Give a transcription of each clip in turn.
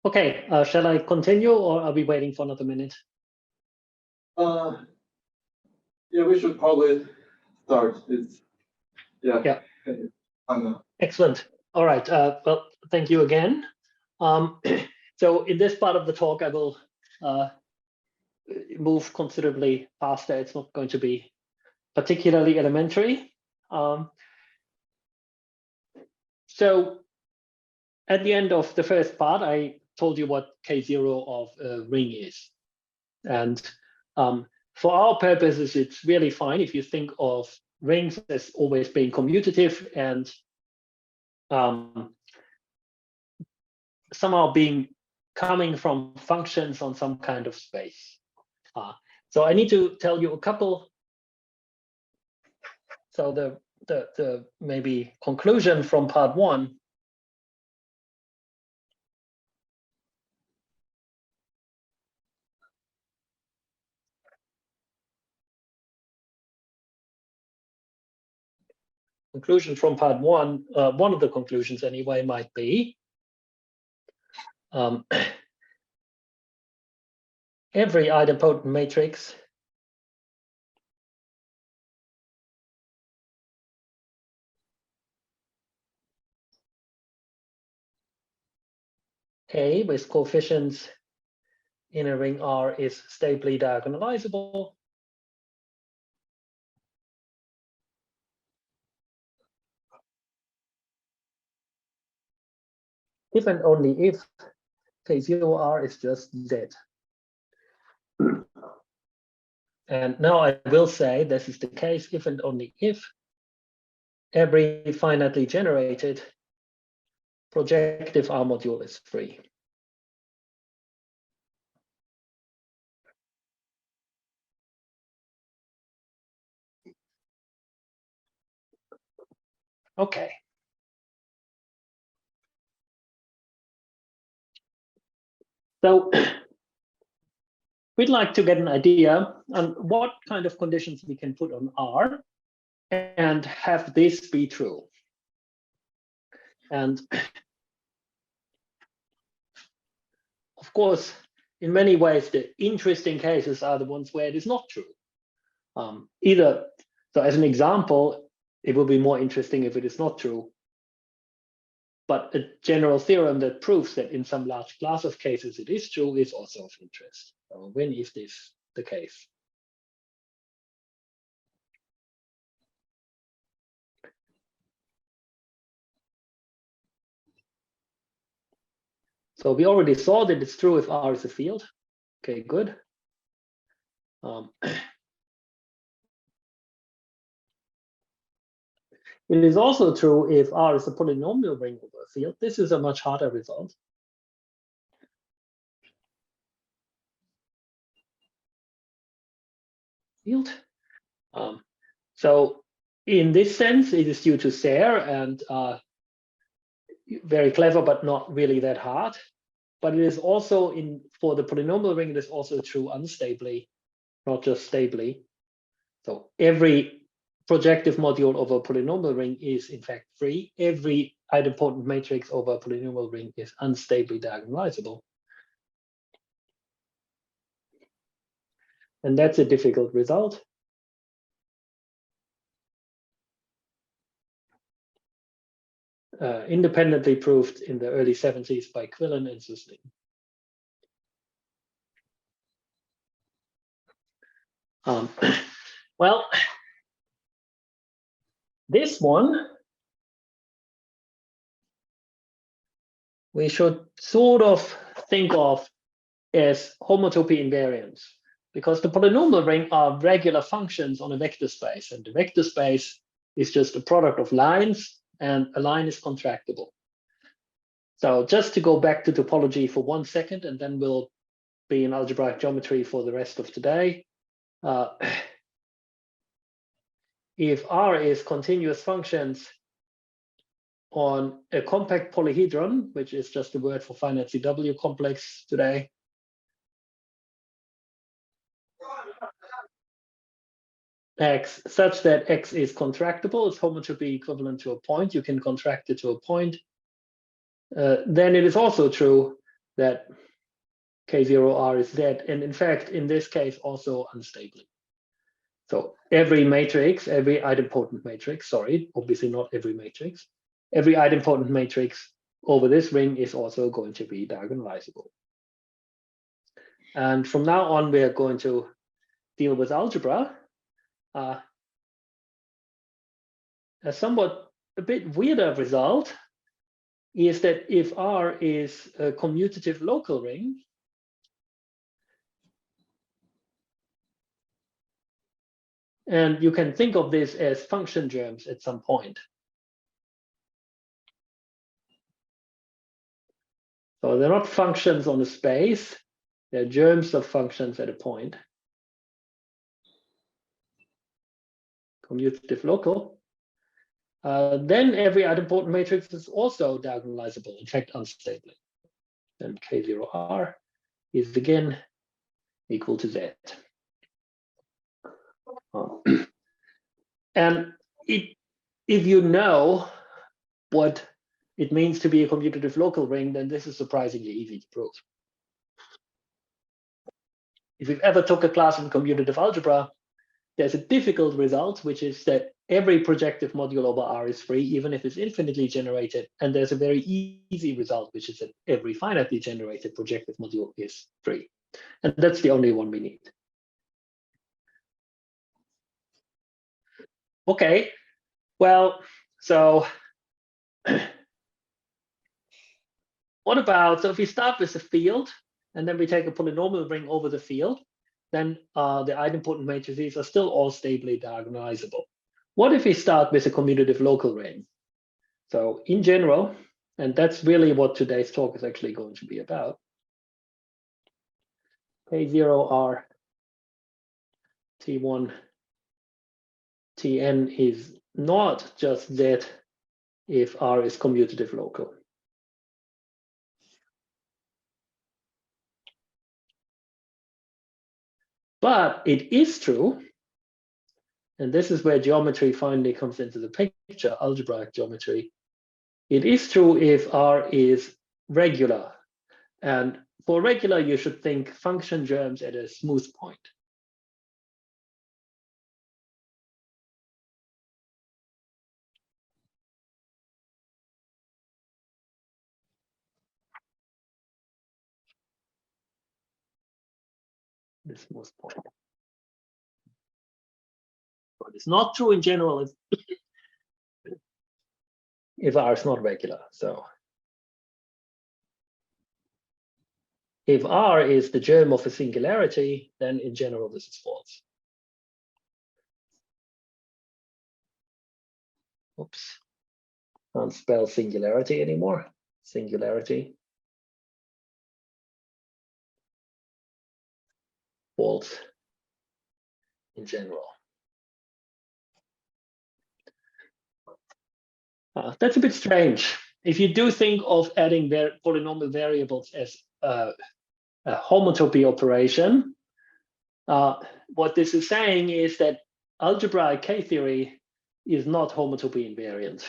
Okay, shall I continue or are we waiting for another minute? Yeah, we should probably start. Yeah. Excellent. All right. Well, thank you again. So in this part of the talk, I will move considerably faster. It's not going to be particularly elementary. So at the end of the first part, I told you what K0 of a ring is. And for our purposes, it's really fine if you think of rings as always being commutative and somehow coming from functions on some kind of space. So I need to tell you a couple. So the maybe conclusion from part one. Conclusion from part one, one of the conclusions anyway, might be every idempotent matrix A with coefficients in a ring R is stably diagonalizable. If and only if K0R is just Z. And now I will say this is the case if and only if every finitely generated projective R module is free. Okay. So we'd like to get an idea on what kind of conditions we can put on R and have this be true. And of course, in many ways, the interesting cases are the ones where it is not true. So as an example, it will be more interesting if it is not true. But a general theorem that proves that in some large class of cases it is true is also of interest. So when is this the case? So we already saw that it's true if R is a field. Okay, good. It is also true if R is a polynomial ring over a field. This is a much harder result. Field. So in this sense, it is due to Serre and very clever, but not really that hard. But it is also for the polynomial ring, it is also true unstably, not just stably. So every projective module over a polynomial ring is in fact free. Every idempotent matrix over a polynomial ring is unstably diagonalizable. And that's a difficult result. Independently proved in the early 70s by Quillen and Westlake. Well, this one we should sort of think of as homotopy invariants, because the polynomial ring are regular functions on a vector space, and the vector space is just a product of lines, and a line is contractible. So just to go back to topology for 1 second, and then we'll be in algebraic geometry for the rest of today. If R is continuous functions on a compact polyhedron, which is just a word for finite CW complex today, X such that X is contractible, it's homotopy equivalent to a point, you can contract it to a point, then it is also true that K0R is Z, and in fact, in this case, also unstably. So every matrix, every idempotent matrix, sorry, obviously not every matrix, every idempotent matrix over this ring is also going to be diagonalizable. And from now on, we are going to deal with algebra. A bit weirder result is that if R is a commutative local ring, and you can think of this as function germs at some point. So they're not functions on a space, they're germs of functions at a point. Commutative local. Then every idempotent matrix is also diagonalizable, in fact, unstably. Then K0R is again equal to Z. And if you know what it means to be a commutative local ring, then this is surprisingly easy to prove. If you've ever took a class in commutative algebra, there's a difficult result, which is that every projective module over R is free, even if it's infinitely generated. And there's a very easy result, which is that every finitely generated projective module is free. And that's the only one we need. Okay, well, so what about, so if we start with a field, and then we take a polynomial ring over the field, then the idempotent matrices are still all stably diagonalizable. What if we start with a commutative local ring? So in general, and that's really what today's talk is actually going to be about, K0R T1 Tn is not just Z if R is commutative local. But it is true, and this is where geometry finally comes into the picture, algebraic geometry. It is true if R is regular. And for regular, you should think function germs at a smooth point. The smooth point. But it's not true in general if R is not regular. So if R is the germ of a singularity, then in general, this is false. Oops, can't spell singularity anymore. Singularity. False in general. That's a bit strange. If you do think of adding polynomial variables as a homotopy operation, what this is saying is that algebraic K-theory is not homotopy invariant.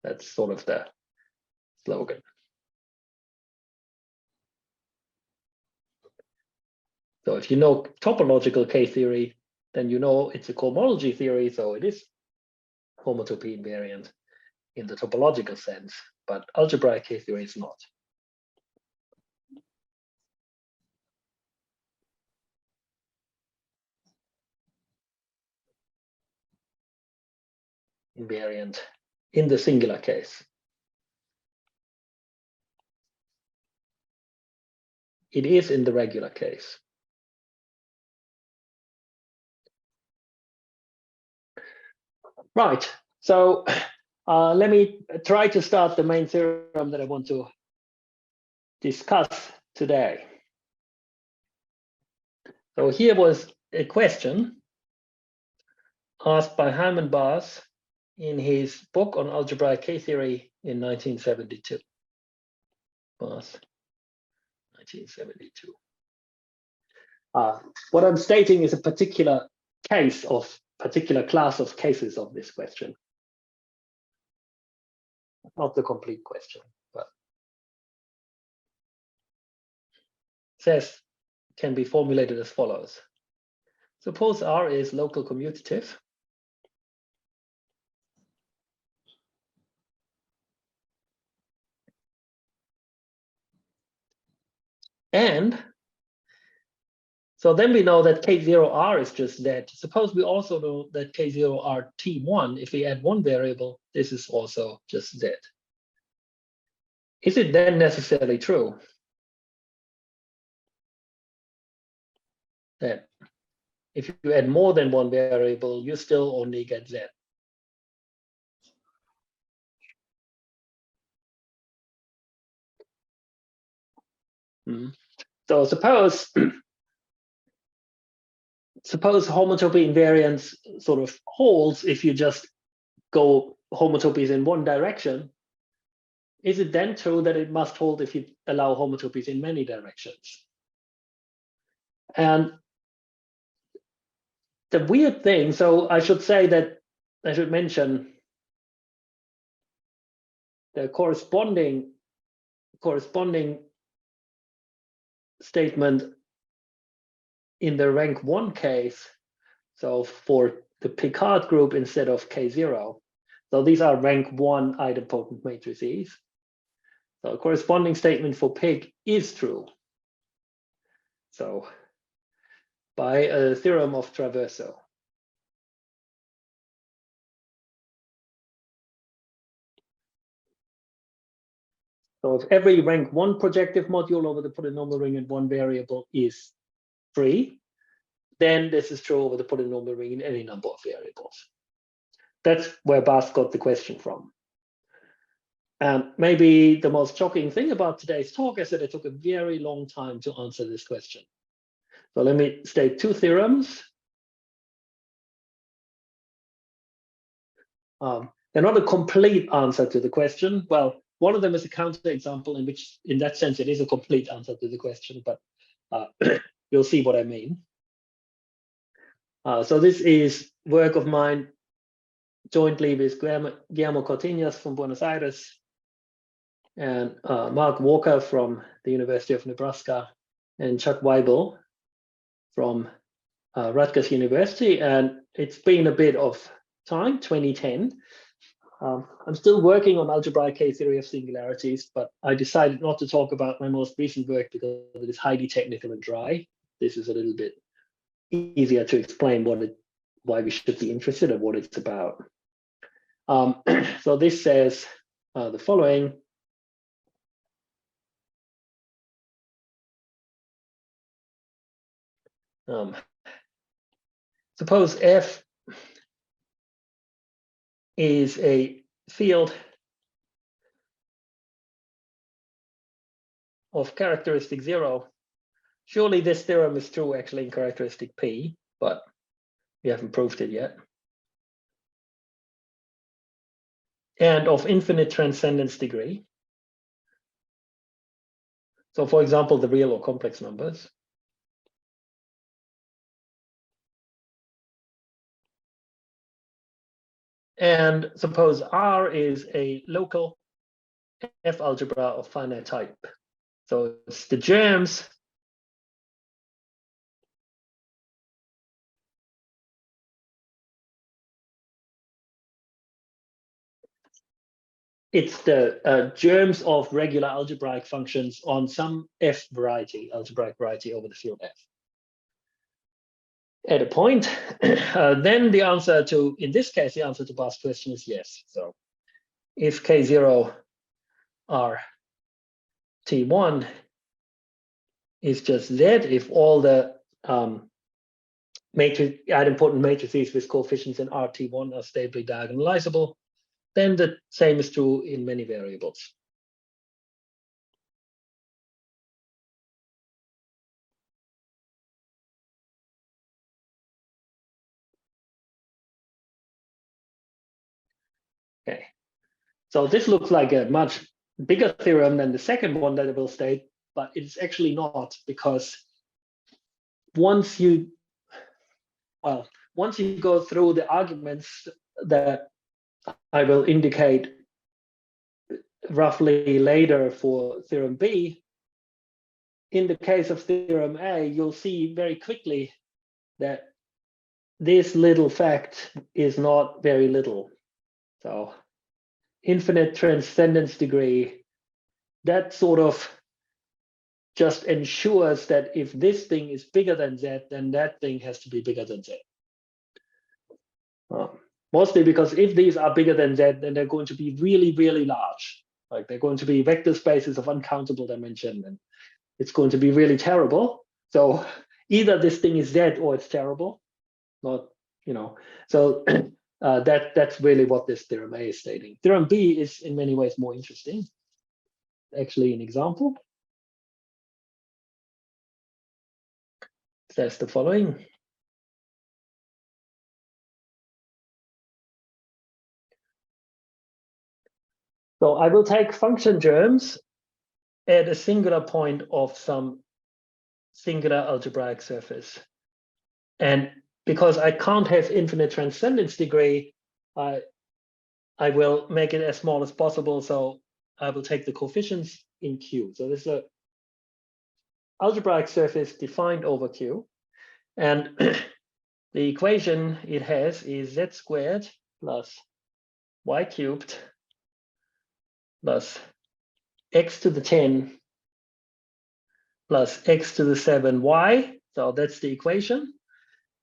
That's sort of the slogan. So if you know topological K-theory, then you know it's a cohomology theory, so it is homotopy invariant in the topological sense, but algebraic K-theory is not. Invariant in the singular case. It is in the regular case. Right, so let me try to start the main theorem that I want to discuss today. So here was a question asked by Hyman Bass in his book on algebraic K-theory in 1972. Bass, 1972. What I'm stating is a particular case of particular class of cases of this question. Not the complete question, but says can be formulated as follows. Suppose R is local commutative. And so then we know that K0R is just Z. Suppose we also know that K0R T1, if we add one variable, this is also just Z. Is it then necessarily true that if you add more than one variable, you still only get Z? So suppose homotopy invariance sort of holds if you just go homotopies in one direction. Is it then true that it must hold if you allow homotopies in many directions? And the weird thing, so I should mention the corresponding statement in the rank 1 case. So for the Picard group instead of K0. So these are rank 1 idempotent matrices. So a corresponding statement for Pig is true. So by a theorem of Traverso. So if every rank 1 projective module over the polynomial ring in one variable is free, then this is true over the polynomial ring in any number of variables. That's where Bas got the question from. And maybe the most shocking thing about today's talk is that it took a very long time to answer this question. So let me state two theorems. They're not a complete answer to the question. Well, one of them is a counterexample in which, in that sense, it is a complete answer to the question, but you'll see what I mean. So this is work of mine jointly with Guillermo Cortinas from Buenos Aires and Mark Walker from the University of Nebraska and Chuck Weibel from Rutgers University. And it's been a bit of time, 2010. I'm still working on algebraic K-theory of singularities, but I decided not to talk about my most recent work because it is highly technical and dry. This is a little bit easier to explain why we should be interested in what it's about. So this says the following. Suppose F is a field of characteristic 0. Surely this theorem is true actually in characteristic P, but we haven't proved it yet. And of infinite transcendence degree. So for example, the real or complex numbers. And suppose R is a local F algebra of finite type. So it's the germs germs of regular algebraic functions on some F variety, algebraic variety over the field F. At a point, then the answer to, in this case, the answer to Bas' question is yes. So if K0 R T1 is just Z, if all the idempotent matrices with coefficients in RT1 are stably diagonalizable, then the same is true in many variables. Okay, so this looks like a much bigger theorem than the second one that I will state, but it's actually not, because once you go through the arguments that I will indicate roughly later for theorem B, in the case of theorem A, you'll see very quickly that this little fact is not very little. So infinite transcendence degree, that sort of just ensures that if this thing is bigger than Z, then that thing has to be bigger than Z. Mostly because if these are bigger than Z, then they're going to be really, really large. Like they're going to be vector spaces of uncountable dimension, and it's going to be really terrible. So either this thing is Z or it's terrible. Not, so that's really what this theorem A is stating. Theorem B is in many ways more interesting. Actually, an example says the following. So I will take function germs at a singular point of some singular algebraic surface. And because I can't have infinite transcendence degree, I will make it as small as possible. So I will take the coefficients in Q. So this is an algebraic surface defined over Q. And the equation it has is Z squared plus Y cubed plus X to the 10 plus X to the 7Y. So that's the equation.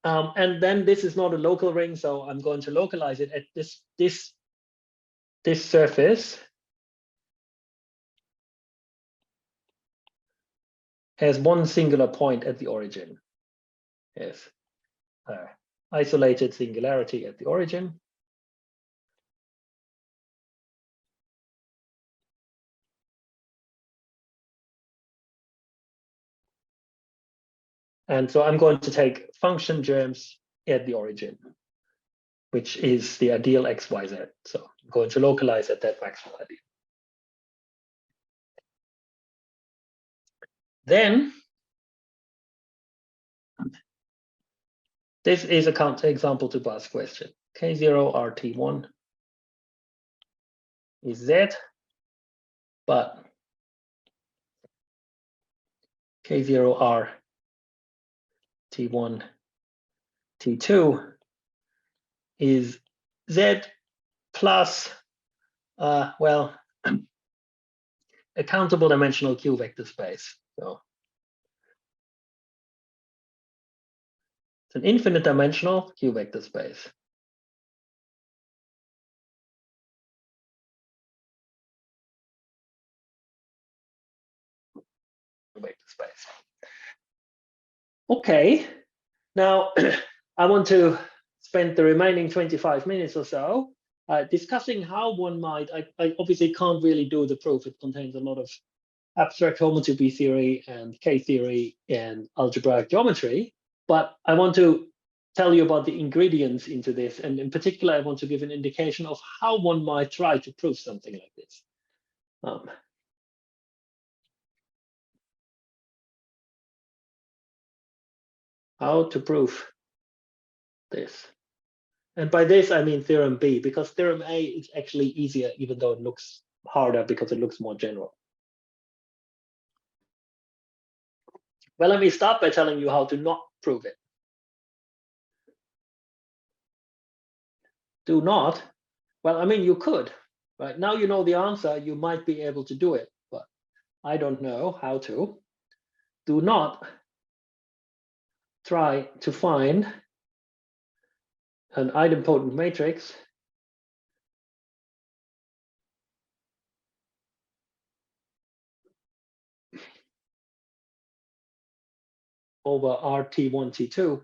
And then this is not a local ring, so I'm going to localize it at this surface has one singular point at the origin. Yes, isolated singularity at the origin. And so I'm going to take function germs at the origin, which is the ideal XYZ. So I'm going to localize at that maximal ideal. Then this is a counterexample to Bar's question. K0 RT1 is Z, but K0 R T1 T2 is Z plus, well, a countable dimensional Q vector space. So it's an infinite dimensional Q vector space. Vector space. Okay, now I want to spend the remaining 25 minutes or so discussing how one might, I obviously can't really do the proof. It contains a lot of abstract homotopy theory and K-theory and algebraic geometry, but I want to tell you about the ingredients into this. And in particular, I want to give an indication of how one might try to prove something like this. How to prove this. And by this, I mean theorem B, because theorem A is actually easier, even though it looks harder because it looks more general. Well, let me start by telling you how to not prove it. Do not, well, I mean, you could, right? Now you know the answer, you might be able to do it, but I don't know how to. Do not try to find an idempotent matrix over RT1, T2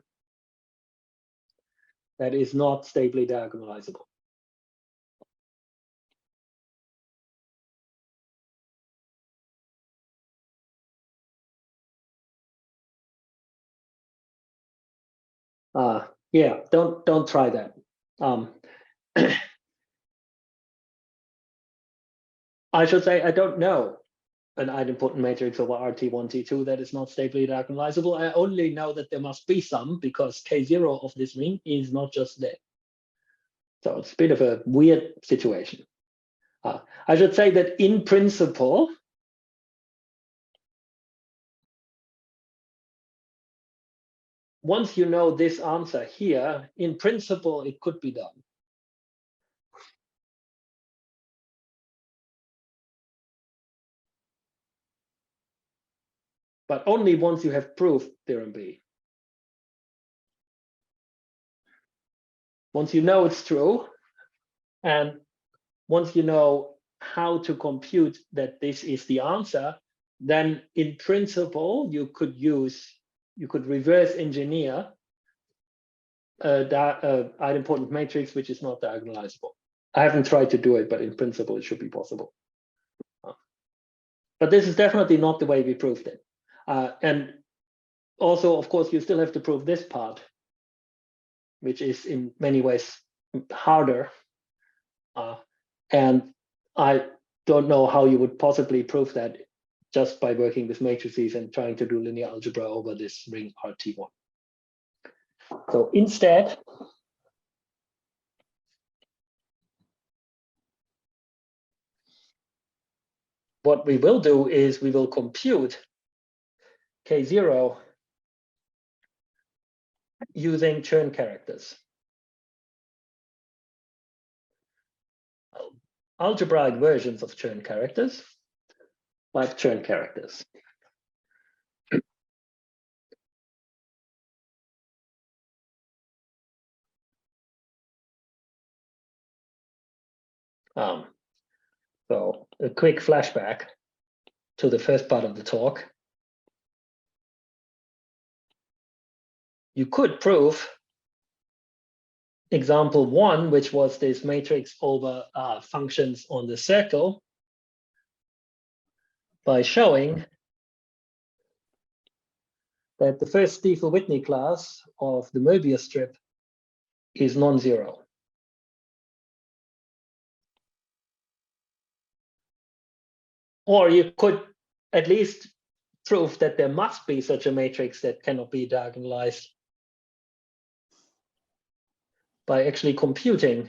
that is not stably diagonalizable. Yeah, don't try that. I should say I don't know an idempotent matrix over RT1, T2 that is not stably diagonalizable. I only know that there must be some because K0 of this ring is not just there. So it's a bit of a weird situation. I should say that in principle, once you know this answer here, in principle, it could be done. But only once you have proved theorem B. Once you know it's true, and once you know how to compute that this is the answer, then in principle, you could reverse engineer an idempotent matrix which is not diagonalizable. I haven't tried to do it, but in principle, it should be possible. But this is definitely not the way we proved it. And also, of course, you still have to prove this part, which is in many ways harder. And I don't know how you would possibly prove that just by working with matrices and trying to do linear algebra over this ring RT1. So instead, what we will do is we will compute K0 using Chern characters. Algebraic versions of Chern characters, like Chern characters. So a quick flashback to the first part of the talk. You could prove example 1, which was this matrix over functions on the circle, by showing that the first Stiefel-Whitney class of the Möbius strip is non-zero. Or you could at least prove that there must be such a matrix that cannot be diagonalized by actually computing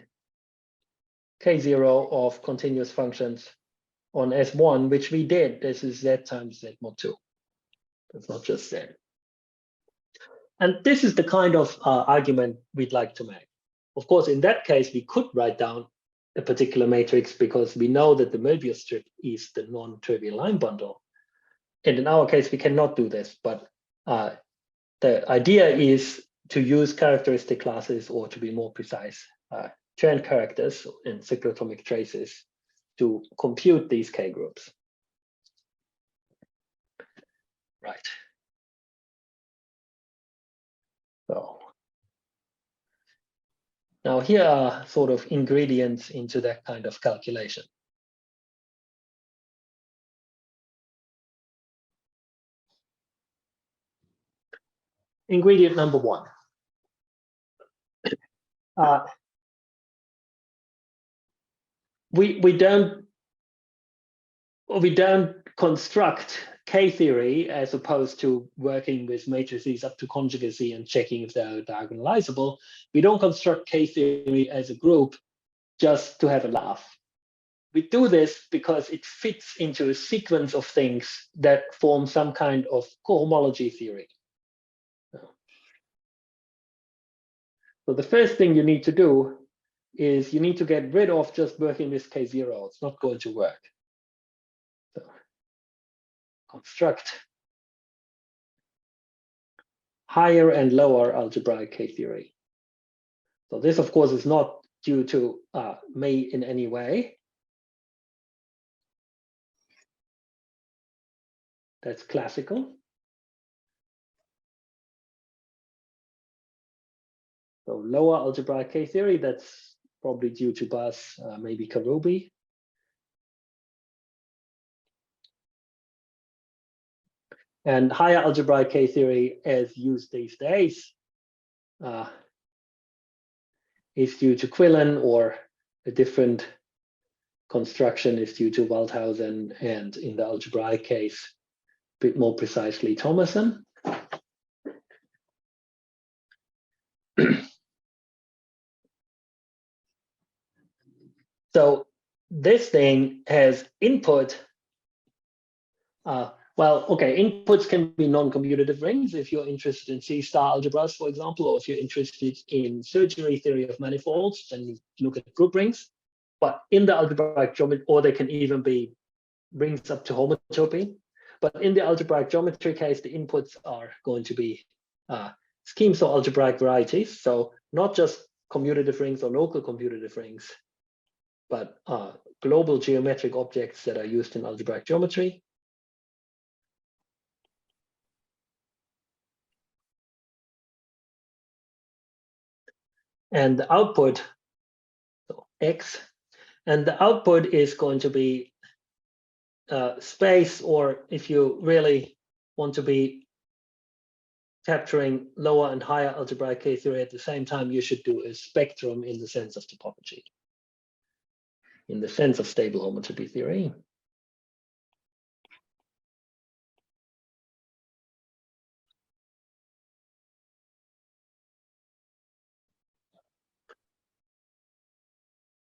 K0 of continuous functions on S1, which we did. This is Z times Z mod 2. It's not just Z. And this is the kind of argument we'd like to make. Of course, in that case, we could write down a particular matrix because we know that the Möbius strip is the non-trivial line bundle. And in our case, we cannot do this. But the idea is to use characteristic classes, or to be more precise, Chern characters in cyclotomic traces to compute these K groups. Right. So now here are sort of ingredients into that kind of calculation. Ingredient number 1. We don't construct K theory as opposed to working with matrices up to conjugacy and checking if they're diagonalizable. We don't construct K theory as a group just to have a laugh. We do this because it fits into a sequence of things that form some kind of cohomology theory. So the first thing you need to do is you need to get rid of just working with K0. It's not going to work. So construct higher and lower algebraic K theory. So this, of course, is not due to me in any way. That's classical. So lower algebraic K theory, that's probably due to Bas, maybe Karoubi. And higher algebraic K theory, as used these days, is due to Quillen, or a different construction is due to Waldhausen, and in the algebraic case, a bit more precisely Thomason. So this thing has input Well, okay, inputs can be non-commutative rings if you're interested in C-star algebras, for example, or if you're interested in surgery theory of manifolds, then you look at group rings. But in the algebraic geometry, or they can even be rings up to homotopy. But in the algebraic geometry case, the inputs are going to be schemes or algebraic varieties. So not just commutative rings or local commutative rings, but global geometric objects that are used in algebraic geometry. And the output, so X, and the output is going to be space, or if you really want to be capturing lower and higher algebraic K theory at the same time, you should do a spectrum in the sense of topology, in the sense of stable homotopy theory.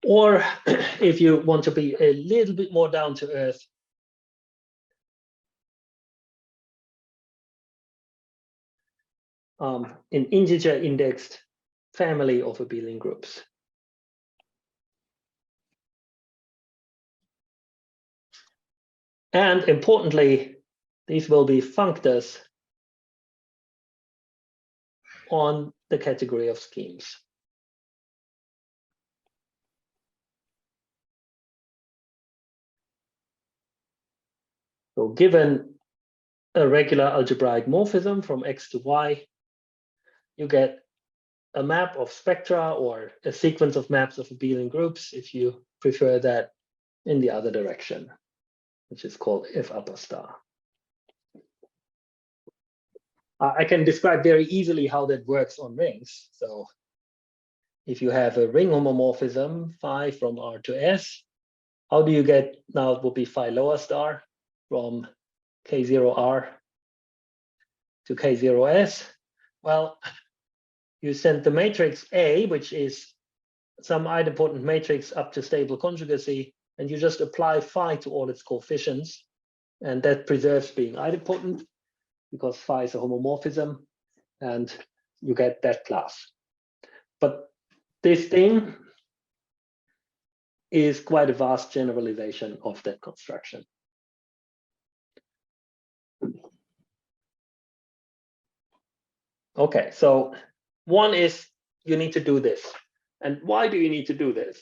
Or if you want to be a little bit more down to earth, an integer indexed family of abelian groups. And importantly, these will be functors on the category of schemes. So given a regular algebraic morphism from X to Y, you get a map of spectra or a sequence of maps of abelian groups, if you prefer that, in the other direction, which is called F upper star. I can describe very easily how that works on rings. So if you have a ring homomorphism phi from R to S, how do you get, now it will be phi lower star from K0R to K0S? Well, you send the matrix A, which is some idempotent matrix up to stable conjugacy, and you just apply phi to all its coefficients, and that preserves being idempotent because phi is a homomorphism, and you get that class. But this thing is quite a vast generalization of that construction. Okay, so one is you need to do this. And why do you need to do this?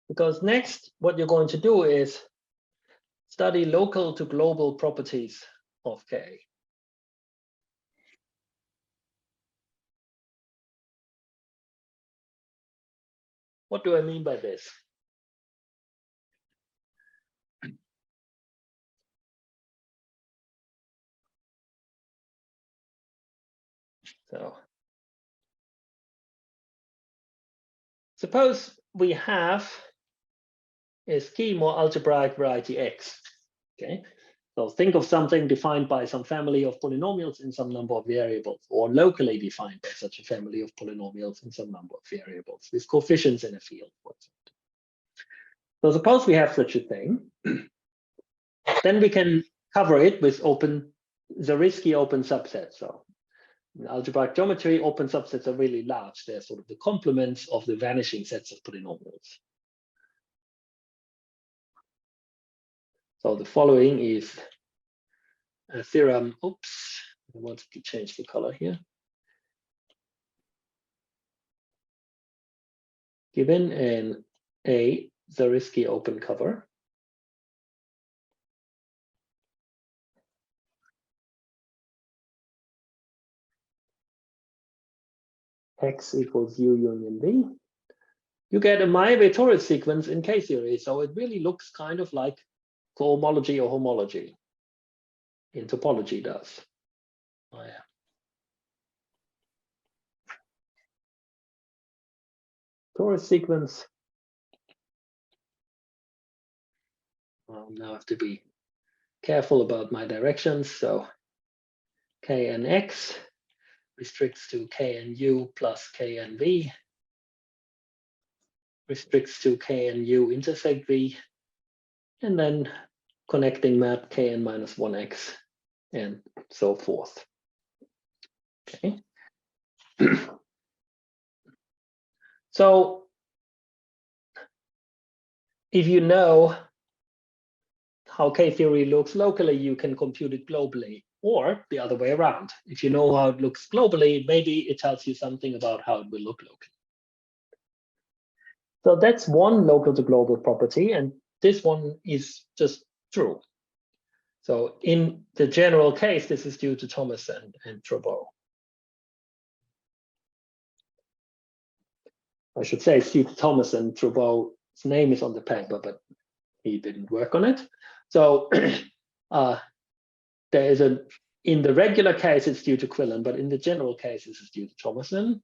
Because next, what you're going to do is study local to global properties of K. What do I mean by this? So suppose we have a scheme or algebraic variety X. Okay, so think of something defined by some family of polynomials in some number of variables, or locally defined by such a family of polynomials in some number of variables with coefficients in a field, for example. So suppose we have such a thing, then we can cover it with Zariski open subsets. So in algebraic geometry, open subsets are really large. They're sort of the complements of the vanishing sets of polynomials. So the following is a theorem. Oops, I wanted to change the color here. Given an A Zariski open cover, X equals U union V, you get a Mayer-Torres sequence in K theory. So it really looks kind of like cohomology or homology in topology does. Oh, yeah. Torres sequence. Well, now I have to be careful about my directions. So K and X restricts to K and U plus K and V. restricts to k and u intersect v, and then connecting map kn minus 1x and so forth. Okay. So if you know how K-theory looks locally, you can compute it globally, or the other way around. If you know how it looks globally, maybe it tells you something about how it will look locally. So that's one local to global property, and this one is just true. So in the general case, this is due to Thomas and Travaux. I should say it's due to Thomas and Travaux. His name is on the paper, but he didn't work on it. So there is in the regular case, it's due to Quillen, but in the general case, this is due to Thomason.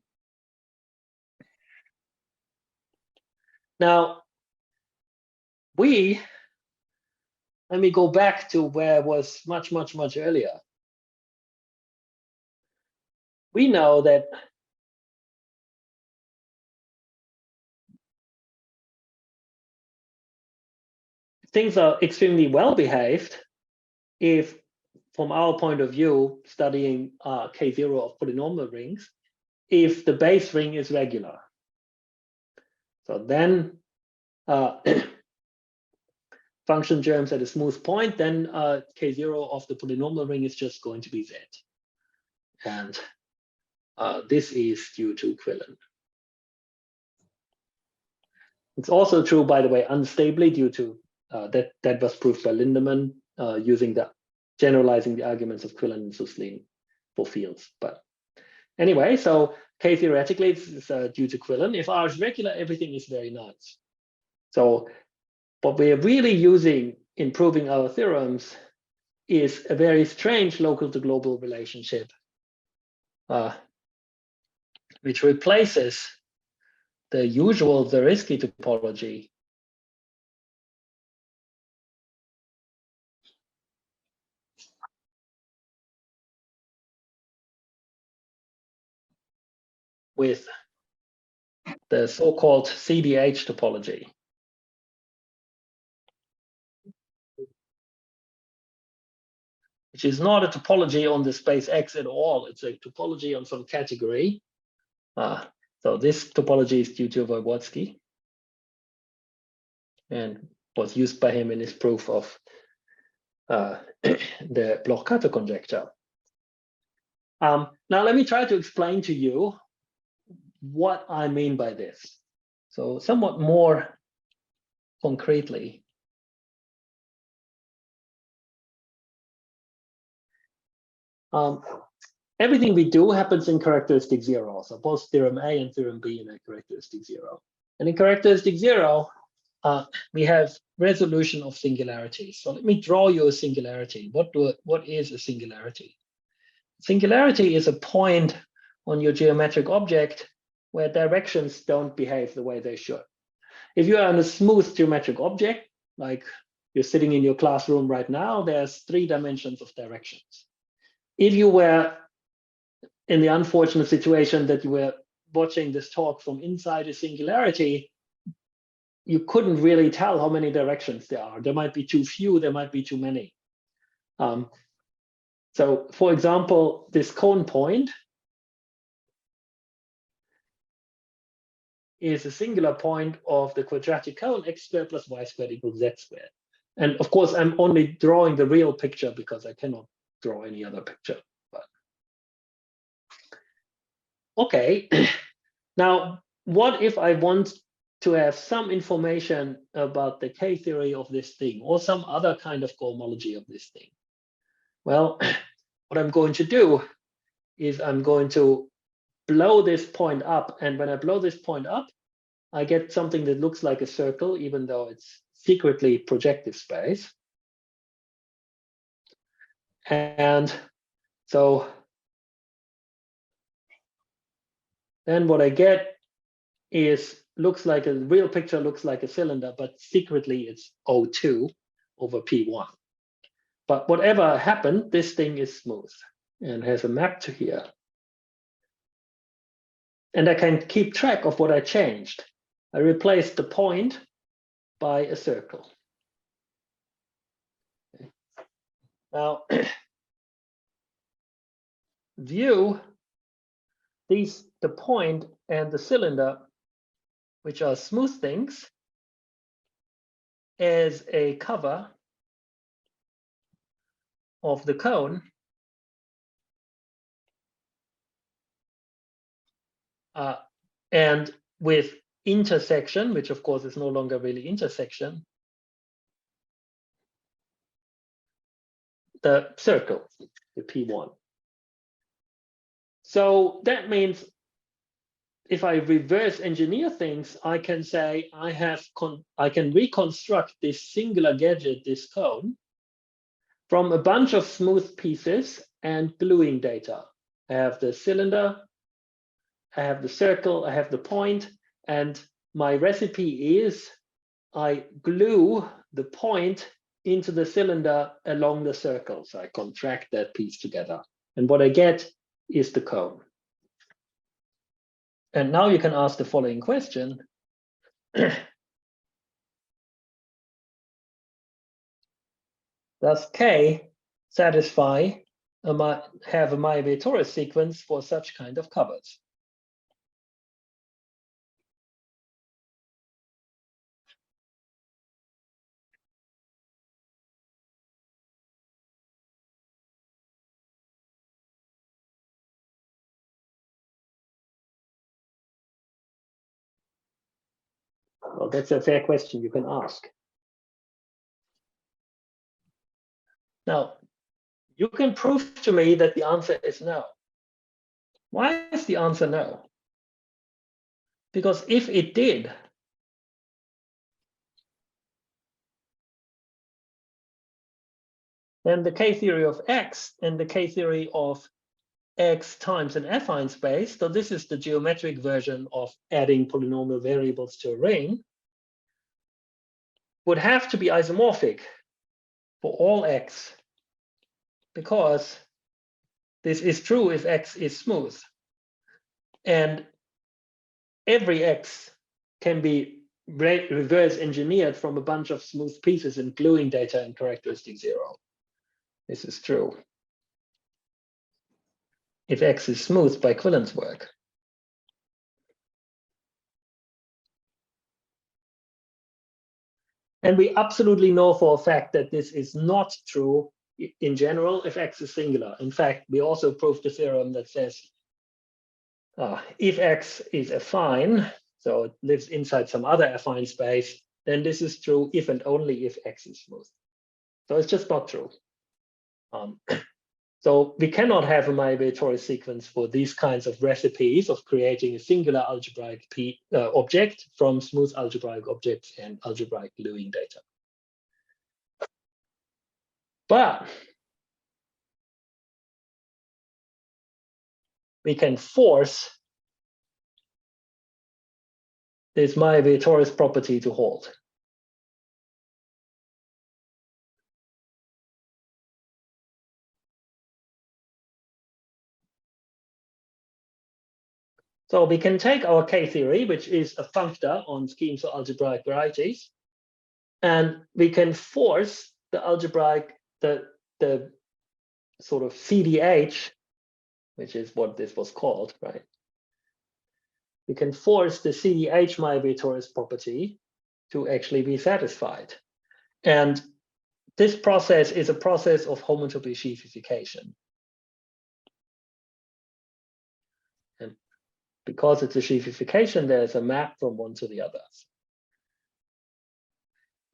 Now, let me go back to where it was much earlier. We know that things are extremely well behaved if, from our point of view, studying K0 of polynomial rings, if the base ring is regular. So then function germs at a smooth point, then K0 of the polynomial ring is just going to be Z. And this is due to Quillen. It's also true, by the way, unstably due to that was proved by Lindemann using generalizing the arguments of Quillen and Suslin for fields. But anyway, so K theoretically is due to Quillen. If R is regular, everything is very nice. So what we're really using in proving our theorems is a very strange local to global relationship, which replaces the usual Zariski topology with the so-called CDH topology. Which is not a topology on the space X at all. It's a topology on some category. So this topology is due to Wygotsky and was used by him in his proof of the Bloch-Kato conjecture. Now let me try to explain to you what I mean by this. So somewhat more concretely. Everything we do happens in characteristic 0. So both theorem A and theorem B in a characteristic 0. And in characteristic 0, we have resolution of singularities. So let me draw you a singularity. What is a singularity? Singularity is a point on your geometric object where directions don't behave the way they should. If you are on a smooth geometric object, like you're sitting in your classroom right now, there's 3 dimensions of directions. If you were in the unfortunate situation that you were watching this talk from inside a singularity, you couldn't really tell how many directions there are. There might be too few, there might be too many. So for example, this cone point is a singular point of the quadratic cone x squared plus y squared equals z squared. And of course, I'm only drawing the real picture because I cannot draw any other picture. But okay, now what if I want to have some information about the K theory of this thing or some other kind of cohomology of this thing? Well, what I'm going to do is I'm going to blow this point up. And when I blow this point up, I get something that looks like a circle, even though it's secretly projective space. And so then what I get is looks like a real picture, looks like a cylinder, but secretly it's O2 over P1. But whatever happened, this thing is smooth and has a map to here. And I can keep track of what I changed. I replace the point by a circle. Okay. Now, view the point and the cylinder, which are smooth things, as a cover of the cone. And with intersection, which of course is no longer really intersection, the circle, the P1. So that means if I reverse engineer things, I can say I can reconstruct this singular gadget, this cone, from a bunch of smooth pieces and gluing data. I have the cylinder, I have the circle, I have the point, and my recipe is I glue the point into the cylinder along the circle. So I contract that piece together. And what I get is the cone. And now you can ask the following question. Does K satisfy have a Mayer-Torres sequence for such kind of covers? Well, that's a fair question you can ask. Now, you can prove to me that the answer is no. Why is the answer no? Because if it did, then the K-theory of X and the K-theory of X times an affine space, so this is the geometric version of adding polynomial variables to a ring, would have to be isomorphic for all X, because this is true if X is smooth. And every X can be reverse engineered from a bunch of smooth pieces, including data and characteristic 0. This is true if X is smooth by equivalence work. And we absolutely know for a fact that this is not true in general if X is singular. In fact, we also proved the theorem that says if X is affine, so it lives inside some other affine space, then this is true if and only if X is smooth. So it's just not true. So we cannot have a Mayer-Torres sequence for these kinds of recipes of creating a singular algebraic object from smooth algebraic objects and algebraic gluing data. But we can force this Mayer-Torres property to hold. So we can take our K-theory, which is a functor on schemes of algebraic varieties, and we can force the algebraic, the sort of CDH, which is what this was called, right? We can force the CDH Mayer-Torres property to actually be satisfied. And this process is a process of homotopy sheafification. And because it's a sheafification, there's a map from one to the other.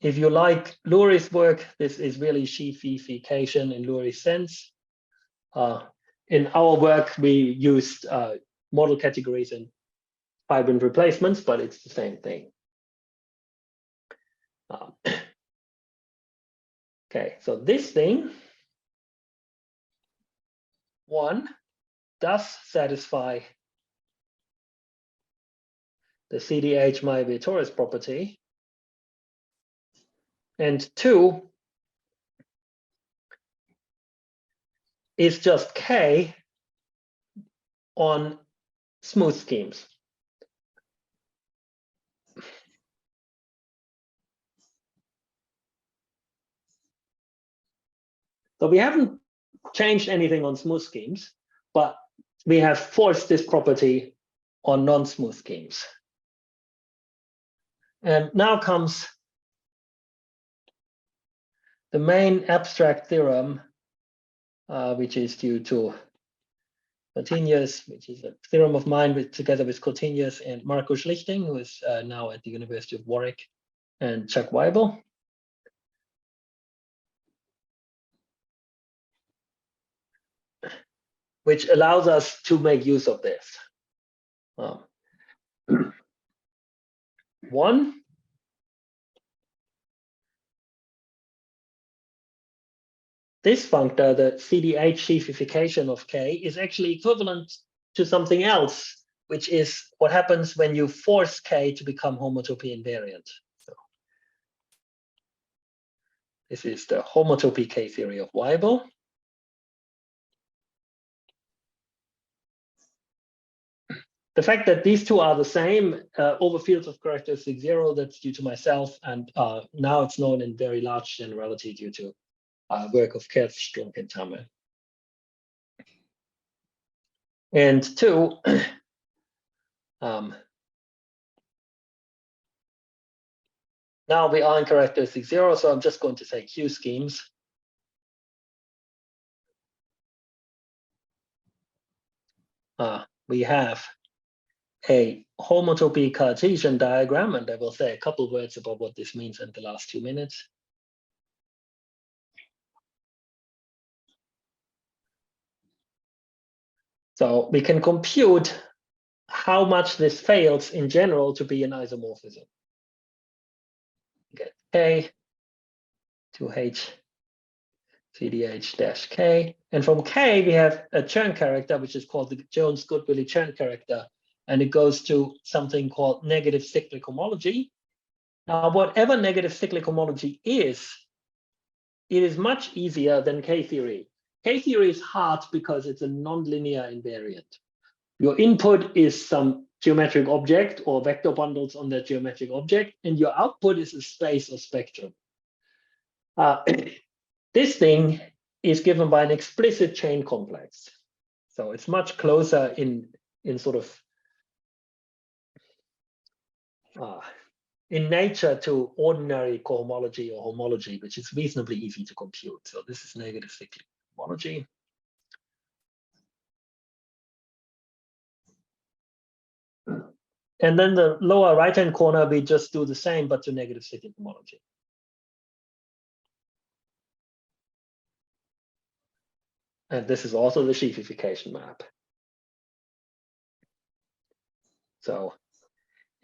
If you like Lurie's work, this is really sheafification in Lurie's sense. In our work, we used model categories and fibrant replacements, but it's the same thing. Okay, so this thing, one, does satisfy the CDH Mayer-Torres property, and two is just K on smooth schemes. So we haven't changed anything on smooth schemes, but we have forced this property on non-smooth schemes. And now comes the main abstract theorem, which is due to Cottenius, which is a theorem of mine together with Cottenius and Marco Schlichting, who is now at the University of Warwick, and Chuck Weibel. Which allows us to make use of this. One, this functor, the CDH sheafification of K, is actually equivalent to something else, which is what happens when you force K to become homotopy invariant. So this is the homotopy K theory of Weibel. The fact that these two are the same over fields of characteristic 0, that's due to myself, and now it's known in very large generality due to work of Kerth, Strunk, and Tamme. And two, now we are in characteristic 0, so I'm just going to say Q schemes. We have a homotopy Cartesian diagram, and I will say a couple words about what this means in the last 2 minutes. So we can compute how much this fails in general to be an isomorphism. Get K to H CDH dash K. And from K, we have a Chern character, which is called the Jones-Goodwillie Chern character. And it goes to something called negative cyclic homology. Now, whatever negative cyclic homology is, it is much easier than K theory. K theory is hard because it's a nonlinear invariant. Your input is some geometric object or vector bundles on that geometric object, and your output is a space or spectrum. This thing is given by an explicit chain complex. So it's much closer in sort of in nature to ordinary cohomology or homology, which is reasonably easy to compute. So this is negative cyclic homology. And then the lower right-hand corner, we just do the same, but to negative cyclic homology. And this is also the sheafification map. So,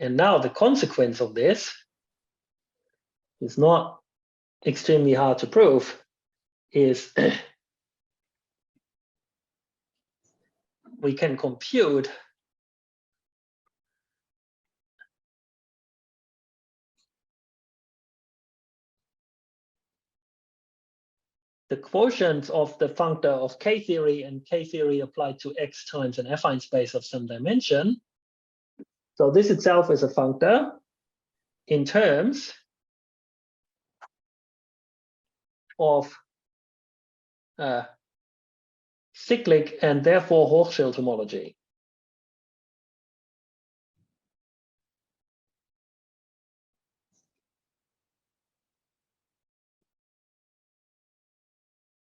and now the consequence of this is not extremely hard to prove, is we can compute the quotients of the functor of K theory and K theory applied to X times an affine space of some dimension. So this itself is a functor in terms of cyclic and therefore Hochschild homology.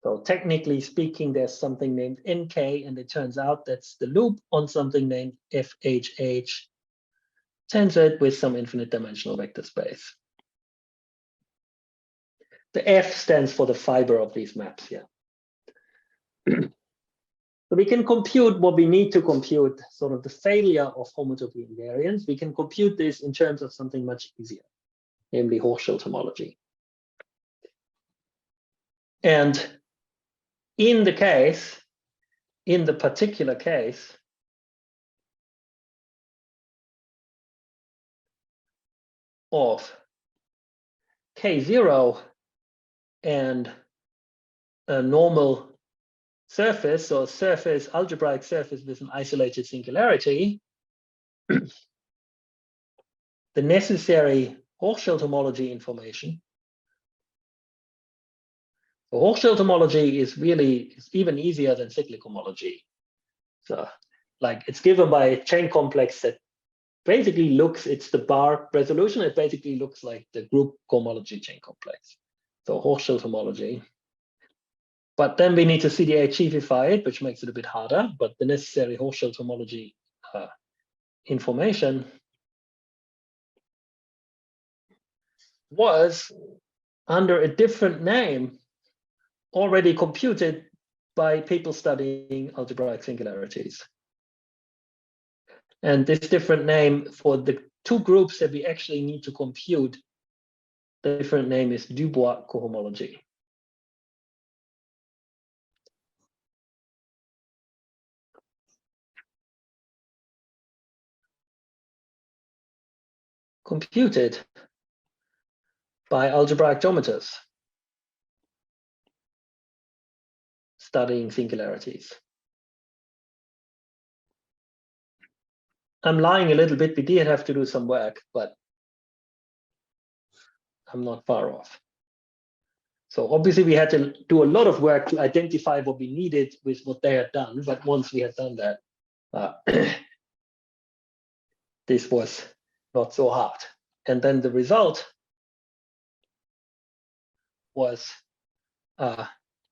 So technically speaking, there's something named NK, and it turns out that's the loop on something named FHH tensored with some infinite dimensional vector space. The F stands for the fiber of these maps here. So we can compute what we need to compute, sort of the failure of homotopy invariance. We can compute this in terms of something much easier, namely Hochschild homology. And in the particular case, of K0 and a normal surface, or surface, algebraic surface with an isolated singularity, the necessary Hochschild homology information So Hochschild homology is even easier than cyclic homology. So like it's given by a chain complex that basically it's the bar resolution. It basically looks like the group cohomology chain complex. So Hochschild homology. But then we need to CDH-ify it, which makes it a bit harder, but the necessary Hochschild homology information was under a different name already computed by people studying algebraic singularities. And this different name for the two groups that we actually need to compute, the different name is Dubois cohomology. Computed by algebraic geometers studying singularities. I'm lying a little bit. We did have to do some work, but I'm not far off. So obviously we had to do a lot of work to identify what we needed with what they had done. But once we had done that, this was not so hard. And then the result was the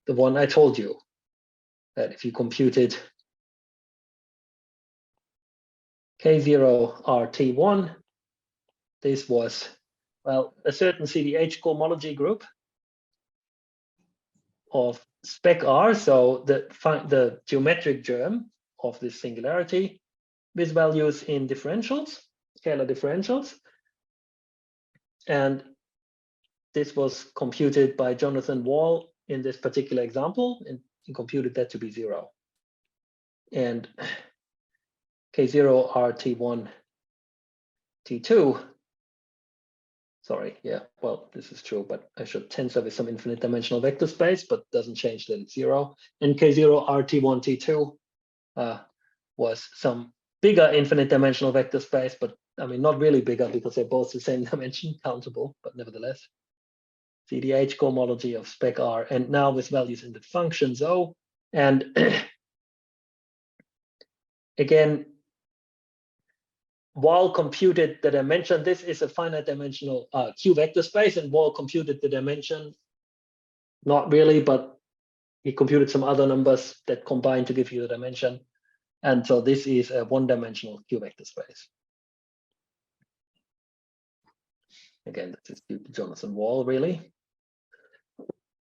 one I told you, that if you computed K0 RT1, this was, well, a certain CDH cohomology group of spec R, so the geometric germ of this singularity with values in differentials, scalar differentials. And this was computed by Jonathan Wall in this particular example, and he computed that to be 0. And K0 RT1 T2, sorry, yeah, well, this is true, but I should tensor with some infinite dimensional vector space, but doesn't change that it's 0. And K0 RT1 T2 was some bigger infinite dimensional vector space, but I mean, not really bigger because they're both the same dimension, countable, but nevertheless. CDH cohomology of spec R, and now with values in the functions O. And again, Wall computed the dimension. This is a finite dimensional Q vector space, and Wall computed the dimension. Not really, but he computed some other numbers that combine to give you the dimension. And so this is a one-dimensional Q vector space. Again, this is Jonathan Wall, really.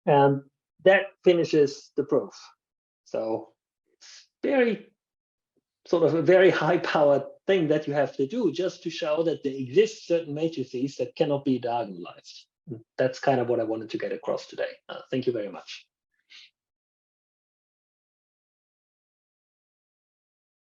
And that finishes the proof. So it's very sort of a very high-powered thing that you have to do just to show that there exist certain matrices that cannot be diagonalized. That's kind of what I wanted to get across today. Thank you very much.